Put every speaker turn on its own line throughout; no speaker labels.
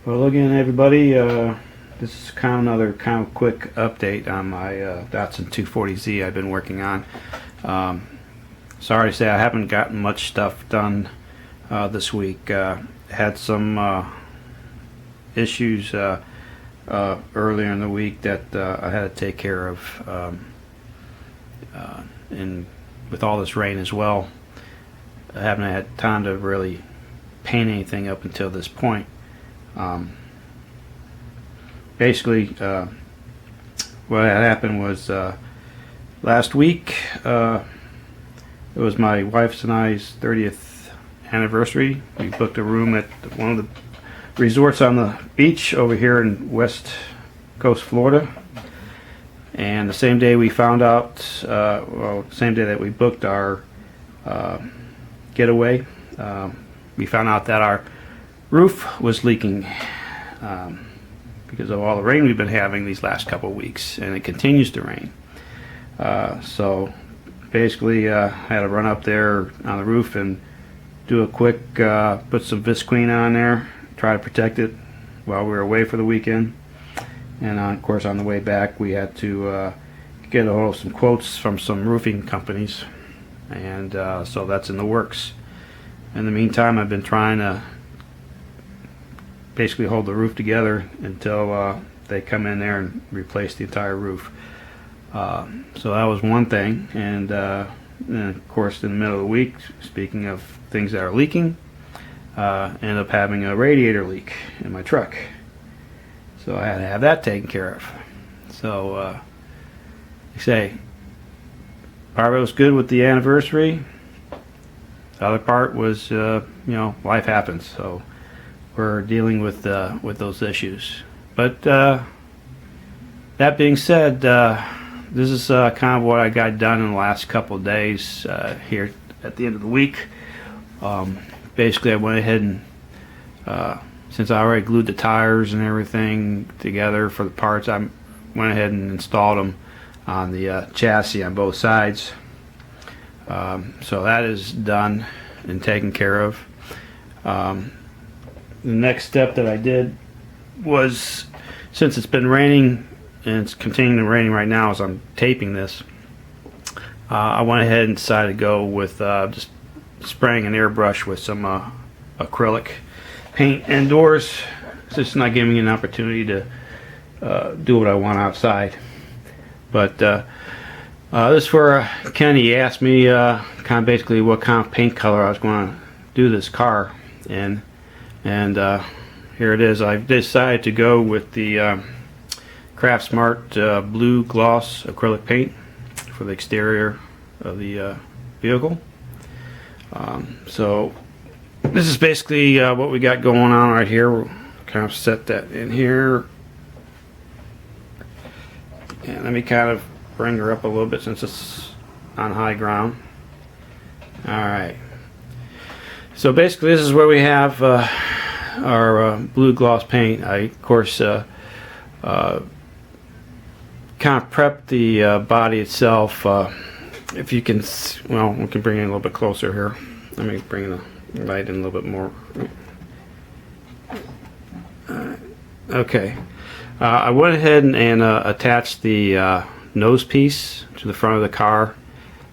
Well, again, everybody, this is kind of another kind of quick update on my Datsun 240Z I've been working on. Sorry to say I haven't gotten much stuff done this week. Had some issues earlier in the week that I had to take care of, and with all this rain as well, I haven't had time to really paint anything up until this point. Basically, what had happened was last week it was my wife's and I's 30th anniversary. We booked a room at one of the resorts on the beach over here in West Coast, Florida. And the same day we found out, well, same day that we booked our getaway, we found out that our roof was leaking because of all the rain we've been having these last couple of weeks, and it continues to rain. So basically I had to run up there on the roof and do a quick put some visqueen on there, try to protect it while we were away for the weekend. And of course on the way back we had to get a hold of some quotes from some roofing companies, and so that's in the works. In the meantime, I've been trying to basically hold the roof together until they come in there and replace the entire roof. So that was one thing, and of course in the middle of the week, speaking of things that are leaking, ended up having a radiator leak in my truck. So I had to have that taken care of. So like I say, part of it was good with the anniversary. The other part was, you know, life happens, so we're dealing with those issues. But that being said, this is kind of what I got done in the last couple of days here at the end of the week. Basically, I went ahead and since I already glued the tires and everything together for the parts, I went ahead and installed them on the chassis on both sides. So that is done and taken care of. The next step that I did was, since it's been raining and it's continuing to rain right now as I'm taping this, I went ahead and decided to go with just spraying an airbrush with some acrylic paint indoors. It's just not giving me an opportunity to do what I want outside. But this is where Kenny asked me kind of basically what kind of paint color I was going to do this car in, and here it is. I've decided to go with the Craft Smart blue gloss acrylic paint for the exterior of the vehicle. So this is basically what we got going on right here. We'll kind of set that in here, and let me kind of bring her up a little bit since it's on high ground. Alright, so basically this is where we have our blue gloss paint. I of course kind of prepped the body itself. If you can, well, we can bring it in a little bit closer here. Let me bring the light in a little bit more. Okay, I went ahead and attached the nose piece to the front of the car,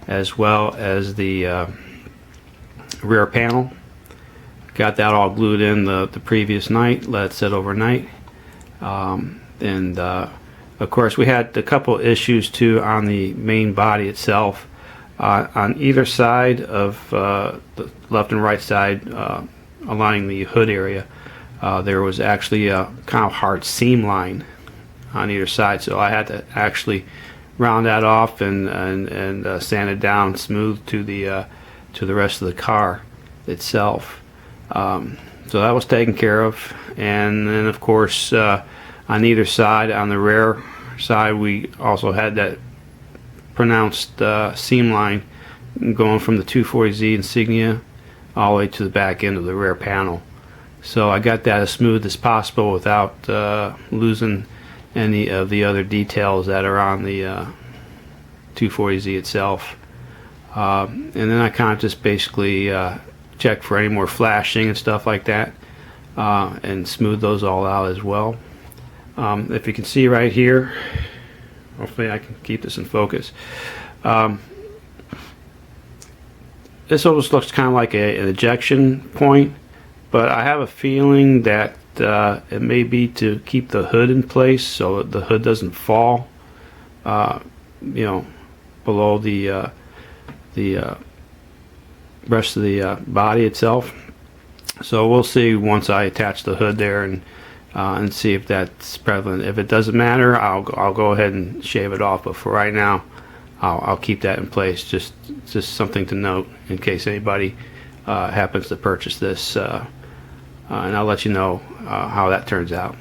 as well as the rear panel. Got that all glued in the previous night, let it sit overnight. And of course we had a couple issues too on the main body itself. On either side of the left and right side, aligning the hood area, there was actually a kind of hard seam line on either side, so I had to actually round that off and sand it down smooth to the rest of the car itself. So that was taken care of, and then of course on either side, on the rear side, we also had that pronounced seam line going from the 240Z insignia all the way to the back end of the rear panel. So I got that as smooth as possible without losing any of the other details that are on the 240Z itself. And then I kind of just basically check for any more flashing and stuff like that. and smooth those all out as well. If you can see right here, hopefully I can keep this in focus. This almost looks kind of like an ejection point, but I have a feeling that it may be to keep the hood in place so the hood doesn't fall, you know, below the rest of the body itself. So we'll see once I attach the hood there and see if that's prevalent. If it doesn't matter, I'll go ahead and shave it off. But for right now, I'll keep that in place. Just something to note in case anybody happens to purchase this, and I'll let you know how that turns out.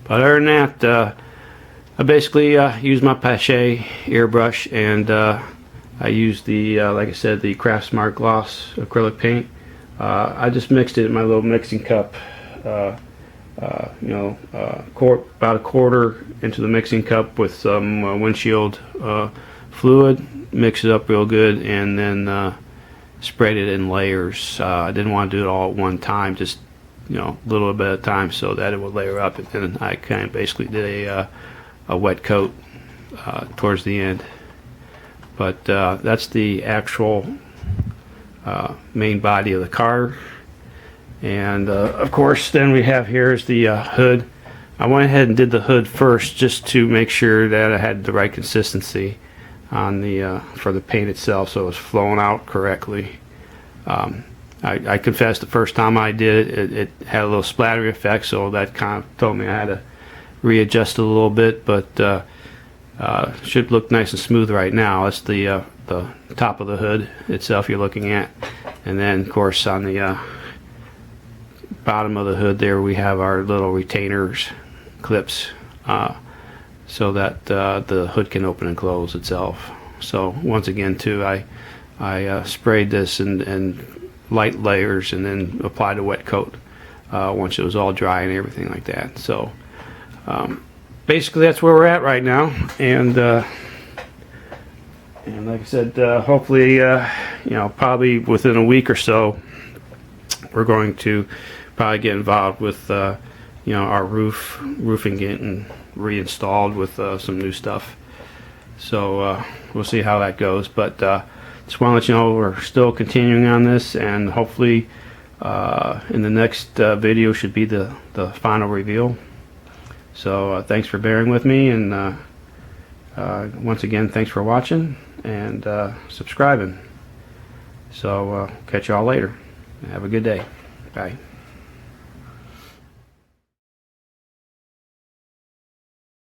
But other than that, I basically use my Pache airbrush, and I use the like I said, the Craft Smart Gloss acrylic paint. I just mixed it in my little mixing cup, you know, about a quarter into the mixing cup with some windshield fluid, mix it up real good, and then sprayed it in layers. I didn't want to do it all at one time, just, you know, a little bit at a time so that it would layer up, and then I kind of basically did a wet coat towards the end. But that's the actual main body of the car. And of course, then we have here is the hood. I went ahead and did the hood first just to make sure that I had the right consistency on the for the paint itself, so it was flowing out correctly. I confess the first time I did it, it had a little splattery effect, so that kind of told me I had to readjust it a little bit, but should look nice and smooth right now. That's the top of the hood itself you're looking at, and then of course on the bottom of the hood there we have our little retainers clips, so that the hood can open and close itself. So once again too, I sprayed this in light layers and then applied a wet coat once it was all dry and everything like that. So basically that's where we're at right now, and like I said, hopefully you know, probably within a week or so we're going to probably get involved with you know, our roofing getting reinstalled with some new stuff. So we'll see how that goes, but just want to let you know we're still continuing on this, and hopefully in the next video should be the final reveal. So thanks for bearing with me, and once again thanks for watching and subscribing. So catch y'all later. Have a good day. Bye.